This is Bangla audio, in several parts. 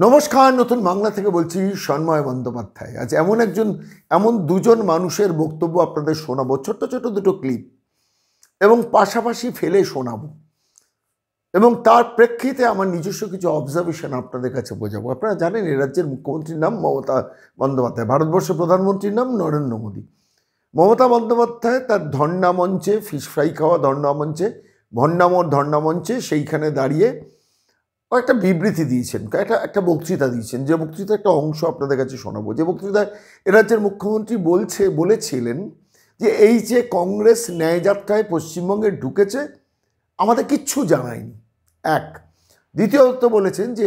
নমস্কার, নতুন বাংলা থেকে বলছি সন্ময় বন্দ্যোপাধ্যায়। আজ এমন দুজন মানুষের বক্তব্য আপনাদের শোনাবো, ছোট্ট ছোট্ট দুটো ক্লিপ, এবং পাশাপাশি ফেলে শোনাবো, এবং তার প্রেক্ষিতে আমার নিজস্ব কিছু অবজারভেশন আপনাদের কাছে বোঝাবো। আপনারা জানেন এই রাজ্যের মুখ্যমন্ত্রীর নাম মমতা বন্দ্যোপাধ্যায়, ভারতবর্ষের প্রধানমন্ত্রীর নাম নরেন্দ্র মোদী। মমতা বন্দ্যোপাধ্যায় তার ধর্ণা মঞ্চে, ফিশ ফ্রাই খাওয়া ধর্ণা মঞ্চে, ভণ্ডামোর ধর্ণা মঞ্চে, সেইখানে দাঁড়িয়ে একটা বিবৃতি দিয়েছেন, একটা বক্তৃতা দিয়েছেন। যে বক্তৃতা একটা অংশ আপনাদের কাছে শোনাবো। যে বক্তৃতায় এ রাজ্যের মুখ্যমন্ত্রী বলেছিলেন যে এই যে কংগ্রেস ন্যায়যাত্রায় পশ্চিমবঙ্গে ঢুকেছে, আমাদের কিচ্ছু জানায়নি। এক। দ্বিতীয়ত বলেছেন যে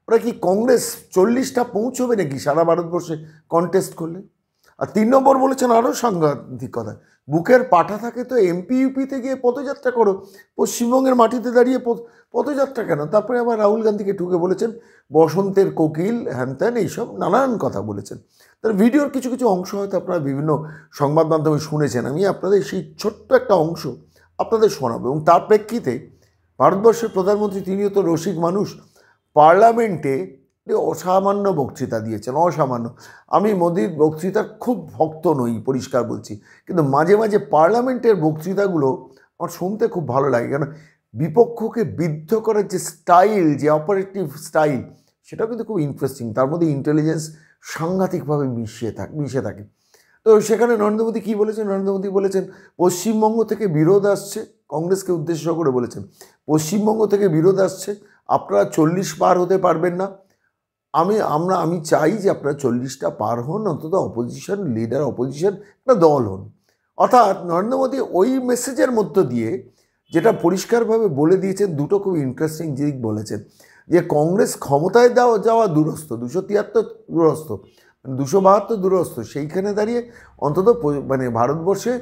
ওরা কি কংগ্রেস 40টা পৌঁছবে নাকি সারা ভারতবর্ষে কন্টেস্ট করলে। আর 3 নম্বর বলেছেন আরও সাংঘাতিক কথা, বুকের পাঠা থাকে তো এমপি ইউপিতে গিয়ে পদযাত্রা করো, পশ্চিমবঙ্গের মাটিতে দাঁড়িয়ে পদযাত্রা কেন। তারপরে আবার রাহুল গান্ধীকে ঠুকে বলেছেন বসন্তের কোকিল, হ্যান ত্যান, এইসব নানান কথা বলেছেন। তার ভিডিওর কিছু কিছু অংশ হয়তো আপনারা বিভিন্ন সংবাদ মাধ্যমে শুনেছেন। আমি আপনাদের সেই ছোট্ট একটা অংশ আপনাদের শোনাবো। এবং তার প্রেক্ষিতে ভারতবর্ষের প্রধানমন্ত্রী, তিনিও তো রসিক মানুষ, পার্লামেন্টে অসামান্য বক্তৃতা দিয়েছেন, অসামান্য। আমি মোদির বক্তৃতার খুব ভক্ত নই, পরিষ্কার বলছি, কিন্তু মাঝে মাঝে পার্লামেন্টের বক্তৃতাগুলো আমার শুনতে খুব ভালো লাগে, কেন বিপক্ষকে বিদ্ধ করার যে স্টাইল, যে অপারেটিভ স্টাইল, সেটাও কিন্তু খুব ইন্টারেস্টিং। তার মধ্যে ইন্টেলিজেন্স সাংঘাতিকভাবে মিশে থাকে। তো সেখানে নরেন্দ্র মোদী কী বলেছেন? নরেন্দ্র মোদী বলেছেন পশ্চিমবঙ্গ থেকে বিরোধ আসছে, কংগ্রেসকে উদ্দেশ্য করে বলেছেন পশ্চিমবঙ্গ থেকে বিরোধ আসছে, আপনারা 40 পার হতে পারবেন না। আমি চাই যে আপনারা 40টা পার হন, অন্তত অপোজিশন লিডার, অপোজিশন একটা দল হন। অর্থাৎ নরেন্দ্র মোদী ওই মেসেজের মধ্য দিয়ে যেটা পরিষ্কারভাবে বলে দিয়েছেন, দুটো খুব ইন্টারেস্টিং দিক বলেছেন, যে কংগ্রেস ক্ষমতায় যাওয়া দূরস্থ, 273 দূরস্থ, 272 দূরস্থ, সেইখানে দাঁড়িয়ে অন্তত ভারতবর্ষে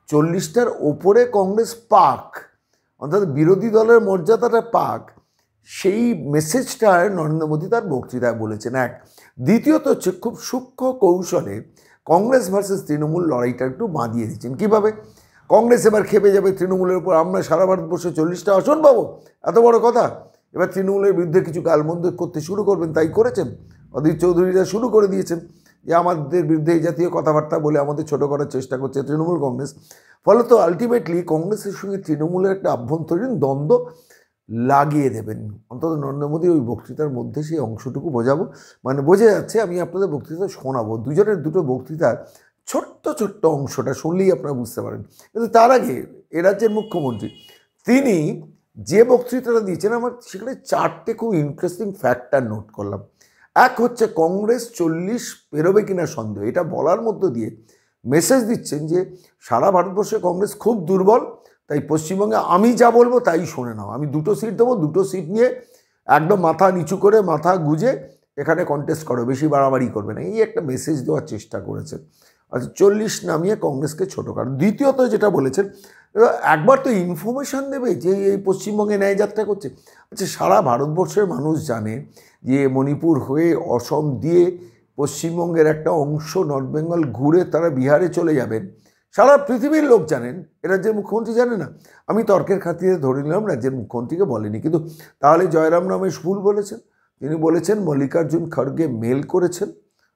40টার ওপরে কংগ্রেস পাক, অর্থাৎ বিরোধী দলের মর্যাদাটা পাক, সেই মেসেজটা নরেন্দ্র মোদী তার বক্তৃতায় বলেছেন। এক। দ্বিতীয়ত হচ্ছে খুব সূক্ষ্ম কৌশলে কংগ্রেস ভার্সেস তৃণমূল লড়াইটা একটু বাঁধিয়ে দিচ্ছেন। কীভাবে? কংগ্রেস এবার খেপে যাবে তৃণমূলের উপর, আমরা সারা ভারতবর্ষে 40টা আসন পাবো, এত বড় কথা। এবার তৃণমূলের বিরুদ্ধে কিছু গালমন্দ করতে শুরু করবেন, তাই করেছেন। অধীর চৌধুরীরা শুরু করে দিয়েছেন যে আমাদের বিরুদ্ধে এই জাতীয় কথাবার্তা বলে আমাদের ছোটো করার চেষ্টা করছে তৃণমূল কংগ্রেস। ফলে তো আলটিমেটলি কংগ্রেসের সঙ্গে তৃণমূলের একটা আভ্যন্তরীণ দ্বন্দ্ব লাগিয়ে দেবেন। অন্তত নরেন্দ্র মোদী ওই বক্তৃতার মধ্যে সেই অংশটুকু বোঝা যাচ্ছে। আমি আপনাদের বক্তৃতা শোনাবো, দুজনের দুটো বক্তৃতার ছোট্ট ছোট্ট অংশটা শুনলেই আপনারা বুঝতে পারেন। কিন্তু তার আগে এ রাজ্যের মুখ্যমন্ত্রী তিনি যে বক্তৃতাটা দিয়েছেন, আমার সেখানে 4টে খুব ইন্টারেস্টিং ফ্যাক্টর নোট করলাম। এক হচ্ছে কংগ্রেস 40 পেরোবে কিনা সন্দেহ, এটা বলার মধ্য দিয়ে মেসেজ দিচ্ছেন যে সারা ভারতবর্ষে কংগ্রেস খুব দুর্বল, তাই পশ্চিমবঙ্গে আমি যা বলবো তাই শুনে নাও, আমি 2টো সিট দেবো, 2টো সিট নিয়ে একদম মাথা নিচু করে, মাথা গুজে এখানে কন্টেস্ট করো, বেশি বাড়াবাড়ি করবে না, এই একটা মেসেজ দেওয়ার চেষ্টা করেছেন। আচ্ছা, 40 নামিয়ে কংগ্রেসকে ছোটো কর। দ্বিতীয়ত যেটা বলেছেন, একবার তো ইনফরমেশান দেবে যে এই পশ্চিমবঙ্গে ন্যায়যাত্রা করছে। আচ্ছা, সারা ভারতবর্ষের মানুষ জানে যে মণিপুর হয়ে অসম দিয়ে পশ্চিমবঙ্গের একটা অংশ নর্থ বেঙ্গল ঘুরে তারা বিহারে চলে যাবেন, সারা পৃথিবীর লোক জানেন, এ রাজ্যের মুখ্যমন্ত্রী জানে না। আমি তর্কের খাতিরে ধরে নিলাম রাজ্যের মুখ্যমন্ত্রীকে বলেনি, কিন্তু তাহলে জয়রাম রমেশ ভুল বলেছেন। তিনি বলেছেন মল্লিকার্জুন খড়গে মেল করেছেন,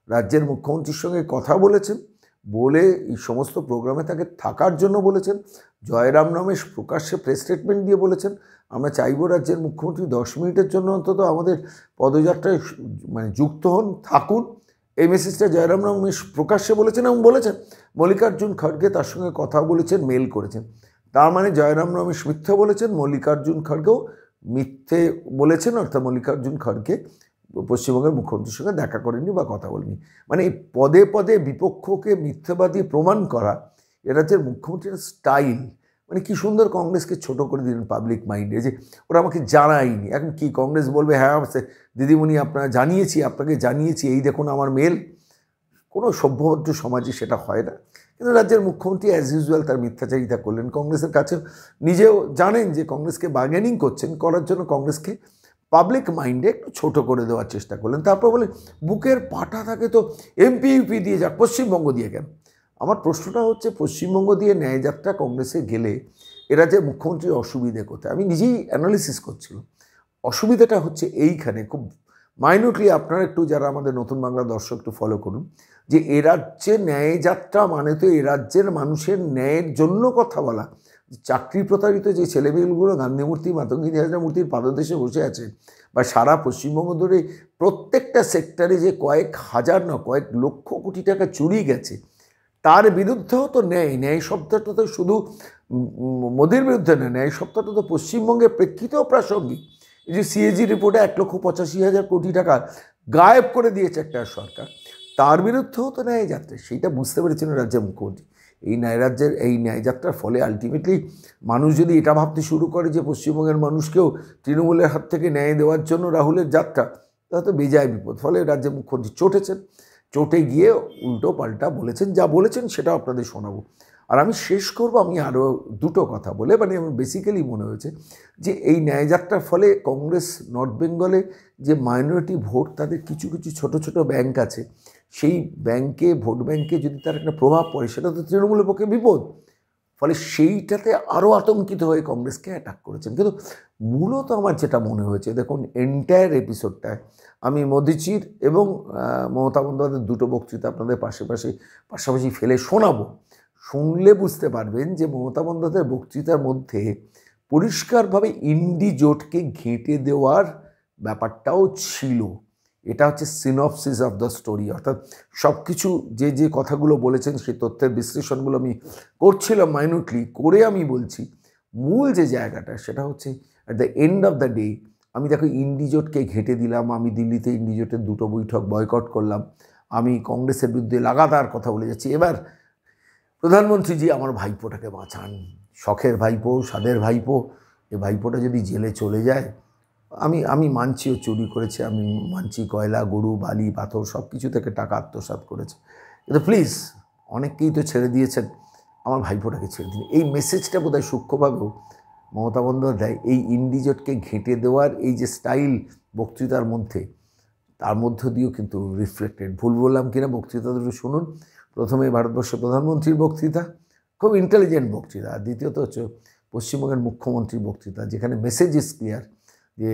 রাজ্যের মুখ্যমন্ত্রীর সঙ্গে কথা বলেছেন, বলে এই সমস্ত প্রোগ্রামে তাকে থাকার জন্য বলেছেন। জয়রাম রমেশ প্রকাশ্যে প্রেস স্টেটমেন্ট দিয়ে বলেছেন আমরা চাইব রাজ্যের মুখ্যমন্ত্রী 10 মিনিটের জন্য অন্তত আমাদের পদযাত্রায় যুক্ত হন, থাকুন। এই মেসেজটা জয়রাম রমেশ প্রকাশ্যে বলেছেন, এবং বলেছেন মল্লিকার্জুন খড়গে তার সঙ্গে কথা বলেছেন, মেল করেছেন। তার মানে জয়রাম রমেশ মিথ্যে বলেছেন, মল্লিকার্জুন খড়গেও মিথ্যে বলেছেন, অর্থাৎ মল্লিকার্জুন খড়গে পশ্চিমবঙ্গের মুখ্যমন্ত্রীর সঙ্গে দেখা করেননি বা কথা বলেনি। মানে পদে পদে বিপক্ষকে মিথ্যাবাদী প্রমাণ করা এ রাজ্যের মুখ্যমন্ত্রীর স্টাইল। মানে কি সুন্দর কংগ্রেসকে ছোট করে দিলেন পাবলিক মাইন্ডে, যে ওরা আমাকে জানায়নি। এখন কি কংগ্রেস বলবে হ্যাঁ দিদিমণি আপনাকে জানিয়েছি, এই দেখুন আমার মেল। কোনো সভ্যভদ্র সমাজে সেটা হয় না। কিন্তু রাজ্যের মুখ্যমন্ত্রী অ্যাজ ইউজুয়াল তার মিথ্যাচারিতা করলেন। কংগ্রেসের কাছে নিজেও জানেন যে কংগ্রেসকে বার্গেনিং করার জন্য কংগ্রেসকে পাবলিক মাইন্ডে একটু ছোটো করে দেওয়ার চেষ্টা করলেন। তারপর বলে বুকের পাটা থাকে তো এমপি ইউপি দিয়ে যাক, পশ্চিমবঙ্গ দিয়ে কেন? আমার প্রশ্নটা হচ্ছে পশ্চিমবঙ্গ দিয়ে ন্যায়যাত্রা কংগ্রেসে গেলে এরা যে মুখ্যমন্ত্রীর অসুবিধে কোথায়? আমি নিজেই অ্যানালিসিস করছিলাম। অসুবিধাটা হচ্ছে এইখানে, খুব মাইনরলি আপনারা একটু, যারা আমাদের নতুন বাংলা দর্শক, একটু ফলো করুন যে এ রাজ্যে ন্যায়যাত্রা মানে তো এ রাজ্যের মানুষের ন্যায়ের জন্য কথা বলা। চাকরি প্রতারিত যে ছেলেমেয়েগুলো গান্ধী মূর্তি, মাতঙ্গী হাজরা মূর্তির পাদদেশে বসে আছে, বা সারা পশ্চিমবঙ্গ ধরে প্রত্যেকটা সেক্টরে যে কয়েক হাজার না কয়েক লক্ষ কোটি টাকা চুরি গেছে, তার বিরুদ্ধেও তো ন্যায় শব্দটা তো শুধু মোদির বিরুদ্ধে না, ন্যায় শব্দটা তো পশ্চিমবঙ্গের প্রেক্ষিতেও প্রাসঙ্গিক। এই যে সিএজি রিপোর্টে 1,85,000 কোটি টাকা গায়েব করে দিয়েছে একটা সরকার, তার বিরুদ্ধেও তো ন্যায়যাত্রা, সেইটা বুঝতে পেরেছেন রাজ্যের মুখ্যমন্ত্রী। এই ন্যায়যাত্রার ফলে আলটিমেটলি মানুষ যদি এটা ভাবতে শুরু করে যে পশ্চিমবঙ্গের মানুষকেও তৃণমূলের হাত থেকে ন্যায় দেওয়ার জন্য রাহুলের যাত্রা, তা তো বেজায় বিপদ। ফলে রাজ্যের মুখ্যমন্ত্রী চটেছেন, চটে গিয়ে উল্টো পাল্টা বলেছেন, যা বলেছেন সেটাও আপনাদের শোনাবো। আর আমি শেষ করব আমি আরও দুটো কথা বলে, মানে আমার বেসিক্যালি মনে হয়েছে যে এই ন্যায়যাত্রার ফলে কংগ্রেস নর্থ বেঙ্গলে যে মাইনরিটি ভোট, তাদের কিছু কিছু ছোট ছোট ব্যাংক আছে, সেই ব্যাংকে, ভোট ব্যাংকে যদি তার একটা প্রভাব পড়ে, সেটা তো তৃণমূলের পক্ষে বিপদ। ফলে সেইটাতে আরও আতঙ্কিত হয়ে কংগ্রেসকে অ্যাটাক করেছেন। কিন্তু মূলত আমার যেটা মনে হয়েছে, দেখুন এন্টায়ার এপিসোডটায় আমি মোদিজির এবং মমতা বন্দ্যোপাধ্যায়ের দুটো বক্তৃতা আপনাদের পাশাপাশি ফেলে শোনাবো। শুনলে বুঝতে পারবেন যে মমতা বন্দ্যোপাধ্যায়ের বক্তৃতার মধ্যে পরিষ্কারভাবে ইন্ডি জোটকে ঘেঁটে দেওয়ার ব্যাপারটাও ছিল। এটা হচ্ছে সিনপসিস অফ দ্য স্টোরি, অর্থাৎ সব কিছু যে কথাগুলো বলেছেন সেই তথ্যের বিশ্লেষণগুলো আমি করছিলাম মাইনুটলি করে। আমি বলছি মূল যে জায়গাটা, সেটা হচ্ছে at the end of the day আমি দেখো ইন্ডিজোটকে ঘেঁটে দিলাম, আমি দিল্লিতে ইন্ডিজোটের দুটো বৈঠক বয়কট করলাম, আমি কংগ্রেসের বিরুদ্ধে লাগাতার কথা বলে যাচ্ছি। এবার প্রধানমন্ত্রীজি আমার ভাইপোটাকে বাঁচান, শখের ভাইপো, স্বাদের ভাইপো, এই ভাইপোটা যদি জেলে চলে যায়, আমি মানছি ও চুরি করেছে, আমি মানছি কয়লা, গরু, বালি, পাথর সব কিছু থেকে টাকা আত্মসাৎ করেছে, কিন্তু প্লিজ অনেককেই তো ছেড়ে দিয়েছেন, আমার ভাইপোটাকে ছেড়ে দিন। এই মেসেজটা বোধহয় সূক্ষ্মভাবেও মমতা বন্দ্যোপাধ্যায় এই ইন্ডিজোটকে ঘেঁটে দেওয়ার এই যে স্টাইল বক্তৃতার মধ্যে, তার মধ্য দিয়েও কিন্তু রিফ্লেক্টেড। ভুল বললাম কিনা বক্তৃতা দুটো শুনুন। প্রথমে ভারতবর্ষের প্রধানমন্ত্রীর বক্তৃতা, খুব ইন্টেলিজেন্ট বক্তৃতা, আর দ্বিতীয়ত হচ্ছে পশ্চিমবঙ্গের মুখ্যমন্ত্রীর বক্তৃতা, যেখানে মেসেজ ইজ ক্লিয়ার যে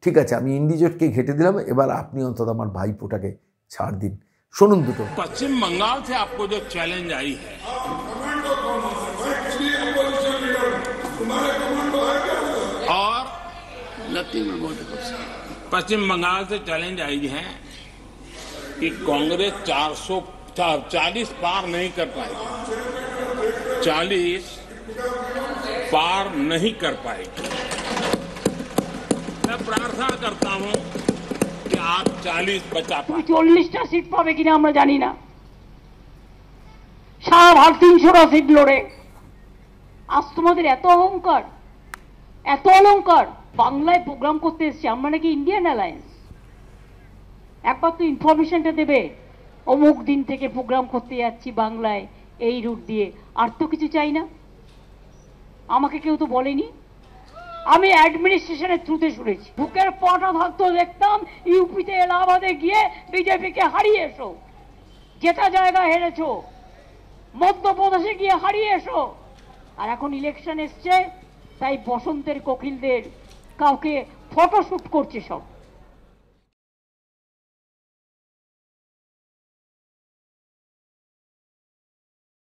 ঠিক আছে আমি ইন্ডিজোটকে ঘেঁটে দিলাম, এবার আপনি অন্তত আমার ভাইপোটাকে ছাড় দিন। শুনুন দুটো। पश्चिम बंगाल से आपको जो चैलेंज आई है, और पश्चिम बंगाल से चैलेंज आई है कि कांग्रेस 440 पार नहीं कर पाएगी, 40 पार नहीं कर पाएगी। मैं प्रार्थना करता हूं कि आप 40 बचा पाए। 40টা সিট পাবে কিনা আমরা জানি না, সারা ভারত 300টা সিট লড়ে। আজ তোমাদের এত অহংকার, এত অলঙ্কার। বাংলায় প্রোগ্রাম করতে এসেছি আমরা নাকি ইন্ডিয়ান অ্যালায়েন্স? একবার তো ইনফরমেশনটা দেবে, অমুক দিন থেকে প্রোগ্রাম করতে যাচ্ছি বাংলায় এই রুট দিয়ে, আর তো কিছু চাই না। আমাকে কেউ তো বলেনি, আমি অ্যাডমিনিস্ট্রেশনের থ্রুতে শুনেছি। বুকের পাটা থাকতো দেখতাম ইউপিতে এলাহাবাদে গিয়ে বিজেপিকে হারিয়ে এসো, যেটা জায়গা হেরেছো, মধ্যপ্রদেশে গিয়ে হারিয়ে এসো। আর এখন ইলেকশন এসছে, তাই বসন্তের কোকিলদের কাউকে ফটোশুট করছে সব।